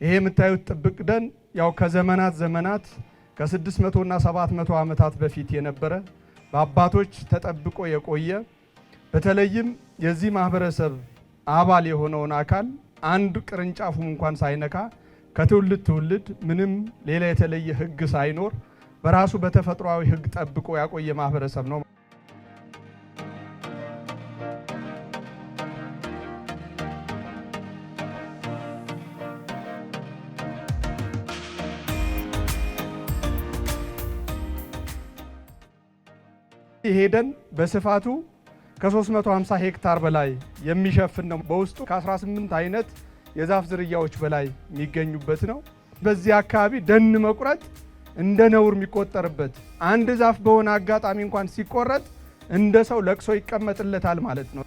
ይሄ የምታዩት ጥብቅ ደን ያው ከዘመናት ከ600 እና 700 ዓመታት በፊት የነበረ በአባቶች ተጠብቆ የቆየ በተለይም የዚህ ማህበረሰብ አባል የሆነውን አካል አንድ ቅርንጫፉም እንኳን ሳይነካ ከትውልድ ትውልድ ምንም ሌላ የተለየ ህግ ሳይኖር በራሱ በተፈጥሯዊ ህግ ጠብቆ ያቆየ ማህበረሰብ ነው። ይሄ ደን በስፋቱ ከ350 ሄክታር በላይ የሚሸፍን ነው። በውስጡ ከ18 አይነት የዛፍ ዝርያዎች በላይ የሚገኙበት ነው። በዚህ አካባቢ ደን መቁረጥ እንደ ነውር የሚቆጠርበት አንድ ዛፍ በሆነ አጋጣሚ እንኳን ሲቆረጥ እንደ ሰው ለቅሶ ይቀመጥለታል ማለት ነው።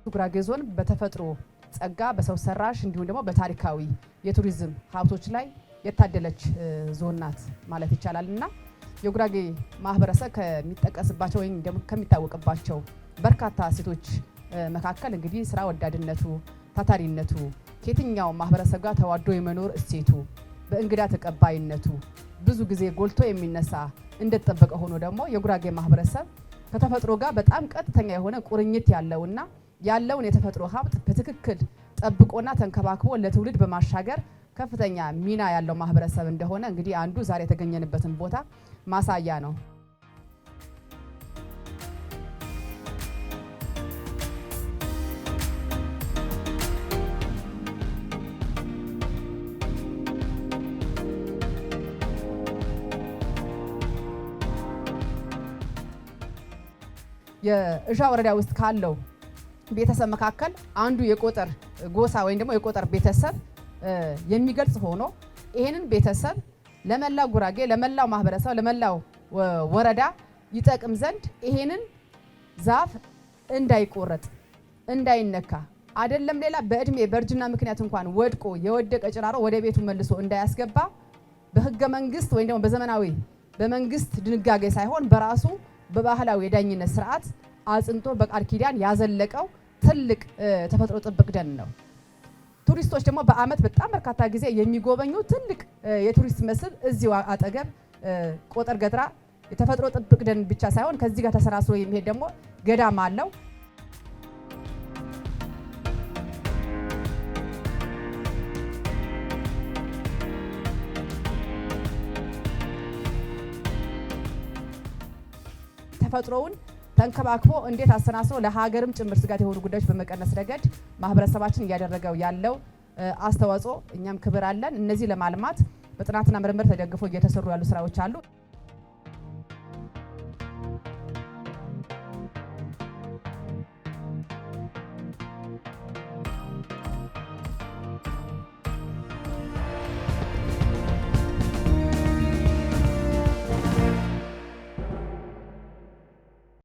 ጉራጌ ዞን በተፈጥሮ ጸጋ በሰው ሰራሽ እንዲሁም ደግሞ በታሪካዊ የቱሪዝም ሀብቶች ላይ የታደለች ዞን ናት ማለት ይቻላልና የጉራጌ ማህበረሰብ ከሚጠቀስባቸው ወይም ደግሞ ከሚታወቅባቸው በርካታ ሴቶች መካከል እንግዲህ ስራ ወዳድነቱ፣ ታታሪነቱ፣ ከየትኛው ማህበረሰብ ጋር ተዋዶ የመኖር እሴቱ፣ በእንግዳ ተቀባይነቱ ብዙ ጊዜ ጎልቶ የሚነሳ እንደተጠበቀ ሆኖ ደግሞ የጉራጌ ማህበረሰብ ከተፈጥሮ ጋር በጣም ቀጥተኛ የሆነ ቁርኝት ያለውና ያለውን የተፈጥሮ ሀብት በትክክል ጠብቆና ተንከባክቦ ለትውልድ በማሻገር ከፍተኛ ሚና ያለው ማህበረሰብ እንደሆነ እንግዲህ አንዱ ዛሬ የተገኘንበትን ቦታ ማሳያ ነው። የእዣ ወረዳ ውስጥ ካለው ቤተሰብ መካከል አንዱ የቆጠር ጎሳ ወይም ደግሞ የቆጠር ቤተሰብ የሚገልጽ ሆኖ ይሄንን ቤተሰብ ለመላው ጉራጌ፣ ለመላው ማህበረሰብ፣ ለመላው ወረዳ ይጠቅም ዘንድ ይሄንን ዛፍ እንዳይቆረጥ እንዳይነካ አይደለም ሌላ በእድሜ በእርጅና ምክንያት እንኳን ወድቆ የወደቀ ጭራሮ ወደ ቤቱ መልሶ እንዳያስገባ በህገ መንግስት ወይም ደግሞ በዘመናዊ በመንግስት ድንጋጌ ሳይሆን በራሱ በባህላዊ የዳኝነት ስርዓት አጽንቶ በቃል ኪዳን ያዘለቀው ትልቅ ተፈጥሮ ጥብቅ ደን ነው። ቱሪስቶች ደግሞ በአመት በጣም በርካታ ጊዜ የሚጎበኙ ትልቅ የቱሪስት መስህብ እዚሁ አጠገብ ቆጠር ገትራ የተፈጥሮ ጥብቅ ደን ብቻ ሳይሆን ከዚህ ጋር ተሰራስሮ የሚሄድ ደግሞ ገዳም አለው። ተፈጥሮውን ተንከባክቦ እንዴት አሰናስሮ ለሀገርም ጭምር ስጋት የሆኑ ጉዳዮች በመቀነስ ረገድ ማህበረሰባችን እያደረገው ያለው አስተዋጽኦ እኛም ክብር አለን። እነዚህ ለማልማት በጥናትና ምርምር ተደግፎ እየተሰሩ ያሉ ስራዎች አሉ።